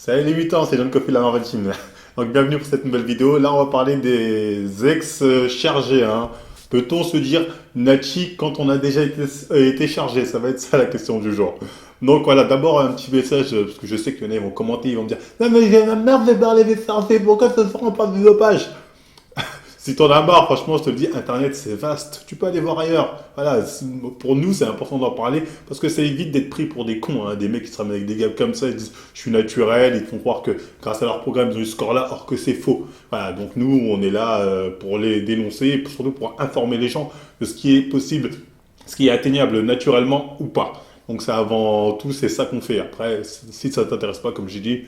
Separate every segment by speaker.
Speaker 1: Salut les mutants, c'est John Coffey de la Marvel Team. Donc bienvenue pour cette nouvelle vidéo. Là on va parler des ex chargés, hein. Peut-on se dire Nachi quand on a déjà été chargé? Ça va être ça la question du jour. Donc voilà, d'abord un petit message, parce que je sais qu'il y en a, ils vont commenter, ils vont me dire non mais j'ai ma mère fait parler des chargés, pourquoi ça se rend pas de dopage? Si t'en as marre, franchement, je te le dis, Internet, c'est vaste. Tu peux aller voir ailleurs. Voilà, pour nous, c'est important d'en parler parce que ça évite d'être pris pour des cons, hein. Des mecs qui se ramènent avec des gars comme ça, ils disent, je suis naturel, ils te font croire que grâce à leur programme, ils ont eu ce score-là, or que c'est faux. Voilà, donc nous, on est là pour les dénoncer et surtout pour informer les gens de ce qui est possible, ce qui est atteignable naturellement ou pas. Donc ça, avant tout, c'est ça qu'on fait. Après, si ça t'intéresse pas, comme j'ai dit,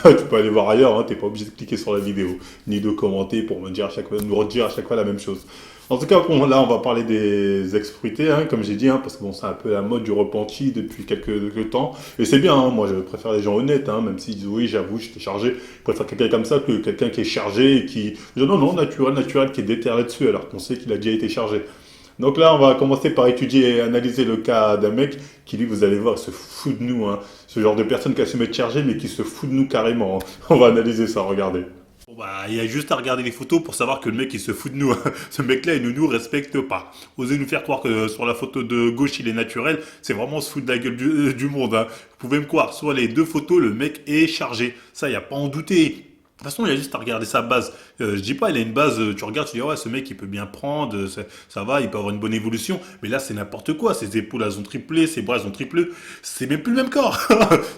Speaker 1: tu peux aller voir ailleurs, hein, t'es pas obligé de cliquer sur la vidéo, ni de commenter pour me dire à chaque fois, nous redire à chaque fois la même chose. En tout cas, bon, là, on va parler des ex-fruités, hein, comme j'ai dit, hein, parce que bon, c'est un peu la mode du repenti depuis quelques temps. Et c'est bien, hein, moi, je préfère les gens honnêtes, hein, même s'ils disent oui, j'avoue, j'étais chargé. Je préfère quelqu'un comme ça que quelqu'un qui est chargé et qui dit non, non, naturel, qui est déter là-dessus, alors qu'on sait qu'il a déjà été chargé. Donc là, on va commencer par étudier et analyser le cas d'un mec qui, lui, vous allez voir, se fout de nous, hein. Ce genre de personne qui a se mettre chargé, mais qui se fout de nous carrément, hein. On va analyser ça, regardez. Bon bah, il y a juste à regarder les photos pour savoir que le mec il se fout de nous, hein. Ce mec-là, il ne nous respecte pas. Osez nous faire croire que sur la photo de gauche il est naturel, c'est vraiment se foutre de la gueule du monde, hein. Vous pouvez me croire, sur les deux photos, le mec est chargé. Ça, il n'y a pas à en douter. De toute façon, il y a juste à regarder sa base. Je dis pas, il a une base, tu regardes, tu dis, ouais, ce mec, il peut bien prendre, ça va, il peut avoir une bonne évolution. Mais là, c'est n'importe quoi. Ses épaules, elles ont triplé, ses bras, elles ont triplé. C'est même plus le même corps.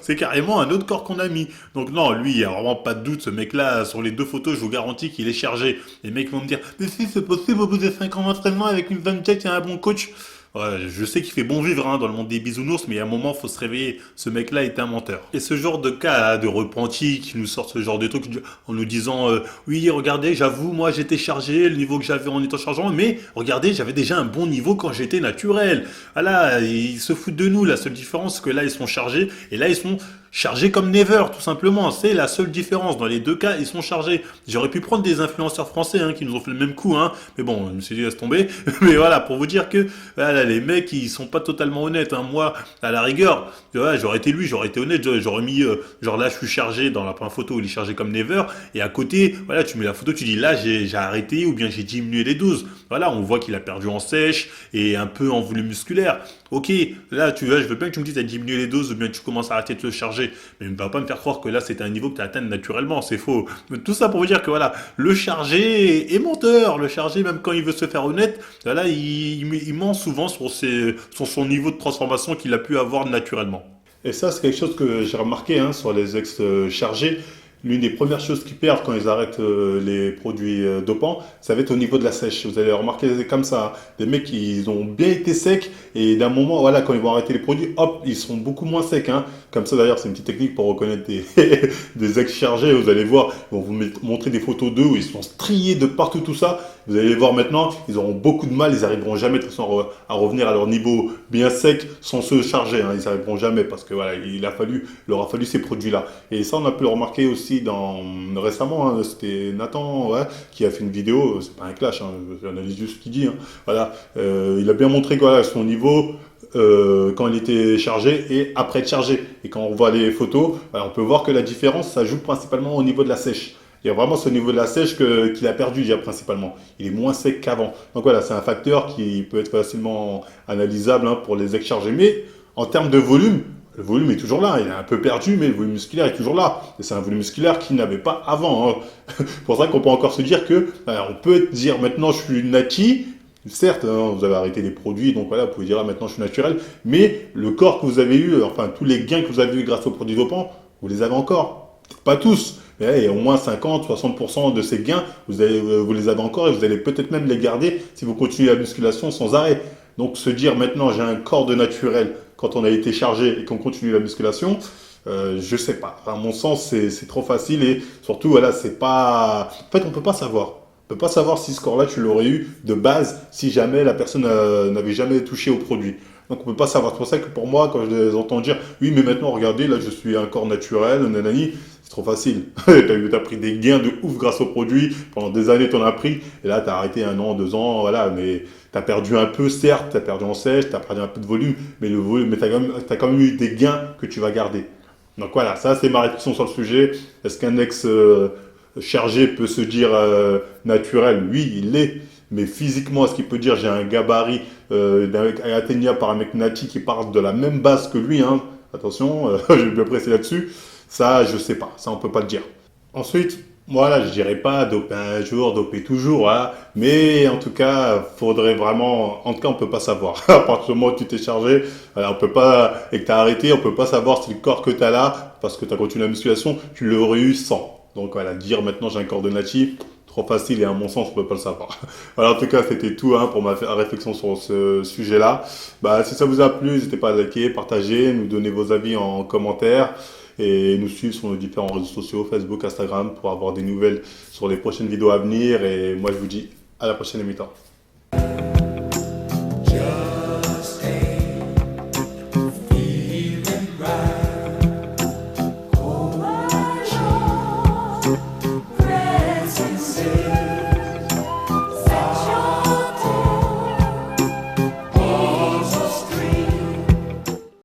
Speaker 1: C'est carrément un autre corps qu'on a mis. Donc non, lui, il n'y a vraiment pas de doute. Ce mec-là, sur les deux photos, je vous garantis qu'il est chargé. Les mecs vont me dire, mais si, c'est possible, au bout de 5 ans d'entraînement, avec une bonne tête et un bon coach. Ouais, je sais qu'il fait bon vivre, hein, dans le monde des bisounours, mais à un moment, faut se réveiller. Ce mec-là est un menteur. Et ce genre de cas là, de repenti qui nous sortent ce genre de trucs en nous disant oui, regardez, j'avoue, moi j'étais chargé, le niveau que j'avais en étant chargeant, mais regardez, j'avais déjà un bon niveau quand j'étais naturel. Voilà, ils se foutent de nous. La seule différence, c'est que là, ils sont chargés, et là, ils sont chargés comme never, tout simplement. C'est la seule différence. Dans les deux cas, ils sont chargés. J'aurais pu prendre des influenceurs français hein, qui nous ont fait le même coup, hein, mais bon, je me suis dit, laisse tomber. Mais voilà, pour vous dire que voilà, les mecs, ils sont pas totalement honnêtes, hein. Moi, à la rigueur, ouais, j'aurais été lui, j'aurais été honnête, j'aurais mis, genre là, je suis chargé dans la première photo, il est chargé comme never, et à côté, voilà, tu mets la photo, tu dis là, j'ai arrêté ou bien j'ai diminué les doses. Voilà, on voit qu'il a perdu en sèche et un peu en volume musculaire. Ok, là, tu vois, je veux bien que tu me dises, tu as diminué les doses ou bien tu commences à arrêter de te charger, mais ne va pas me faire croire que là, c'est un niveau que tu atteins naturellement, c'est faux. Tout ça pour vous dire que voilà, le chargé est menteur, le chargé, même quand il veut se faire honnête, voilà, il ment souvent sur son niveau de transformation qu'il a pu avoir naturellement. Et ça, c'est quelque chose que j'ai remarqué hein, sur les ex-chargés. L'une des premières choses qu'ils perdent quand ils arrêtent les produits dopants, ça va être au niveau de la sèche. Vous allez remarquer comme ça, hein. Des mecs, ils ont bien été secs et d'un moment, voilà, quand ils vont arrêter les produits, hop, ils sont beaucoup moins secs, hein. Comme ça, d'ailleurs, c'est une petite technique pour reconnaître des ex-chargés. Vous allez voir, ils vont vous montrer des photos d'eux où ils sont striés de partout, tout ça. Vous allez les voir maintenant, ils auront beaucoup de mal, ils n'arriveront jamais de toute façon à revenir à leur niveau bien sec sans se charger, hein. Ils n'arriveront jamais parce que voilà, il leur a fallu ces produits-là. Et ça, on a pu le remarquer aussi récemment, hein, c'était Nathan ouais, qui a fait une vidéo, c'est pas un clash, hein, j'analyse juste ce qu'il dit, hein. Voilà, il a bien montré quoi, son niveau quand il était chargé et après être chargé. Et quand on voit les photos, voilà, on peut voir que la différence, ça joue principalement au niveau de la sèche. Il y a vraiment ce niveau de la sèche qu'il a perdu déjà principalement. Il est moins sec qu'avant. Donc voilà, c'est un facteur qui peut être facilement analysable hein, pour les ex-chargés. Mais en termes de volume, le volume est toujours là. Il est un peu perdu, mais le volume musculaire est toujours là. Et c'est un volume musculaire qu'il n'avait pas avant, hein. C'est pour ça qu'on peut encore se dire que, on peut dire maintenant je suis nati. Certes, hein, vous avez arrêté les produits, donc voilà, vous pouvez dire maintenant je suis naturel. Mais le corps que vous avez eu, enfin tous les gains que vous avez eu grâce aux produits dopants, vous les avez encore. Pas tous. Mais il y a au moins 50-60% de ces gains, vous les avez encore et vous allez peut-être même les garder si vous continuez la musculation sans arrêt. Donc se dire maintenant j'ai un corps de naturel quand on a été chargé et qu'on continue la musculation, je sais pas. Enfin, à mon sens, c'est trop facile et surtout, voilà, c'est pas. En fait, on peut pas savoir. On peut pas savoir si ce corps-là, tu l'aurais eu de base si jamais la personne n'avait jamais touché au produit. Donc on peut pas savoir. C'est pour ça que pour moi, quand je les entends dire, oui, mais maintenant, regardez, là, je suis un corps naturel, nanani, c'est trop facile. T'as pris des gains de ouf grâce au produit. Pendant des années, t'en as pris. Et là, t'as arrêté 1 an, 2 ans, voilà. Mais t'as perdu un peu, certes, t'as perdu en sèche, t'as perdu un peu de volume, mais le volume, mais t'as quand même eu des gains que tu vas garder. Donc voilà, ça c'est ma réflexion sur le sujet. Est-ce qu'un ex chargé peut se dire naturel? Oui, il l'est. Mais physiquement, est-ce qu'il peut dire j'ai un gabarit atteignable par un mec nati qui part de la même base que lui, hein? Attention, je vais bien presser là-dessus. Ça, je sais pas. Ça, on peut pas le dire. Ensuite, voilà, je dirais pas doper un jour, doper toujours, voilà. Mais en tout cas, faudrait vraiment, en tout cas, on peut pas savoir. À partir du moment où tu t'es chargé, voilà, on peut pas, et que t'as arrêté, on peut pas savoir si le corps que t'as là, parce que t'as continué la musculation, tu l'aurais eu sans. Donc voilà, dire maintenant j'ai un corps de natif, trop facile et à mon sens, on peut pas le savoir. Voilà, en tout cas, c'était tout hein, pour ma réflexion sur ce sujet-là. Bah, si ça vous a plu, n'hésitez pas à liker, partager, nous donner vos avis en commentaire et nous suivre sur nos différents réseaux sociaux, Facebook, Instagram, pour avoir des nouvelles sur les prochaines vidéos à venir. Et moi, je vous dis à la prochaine émission.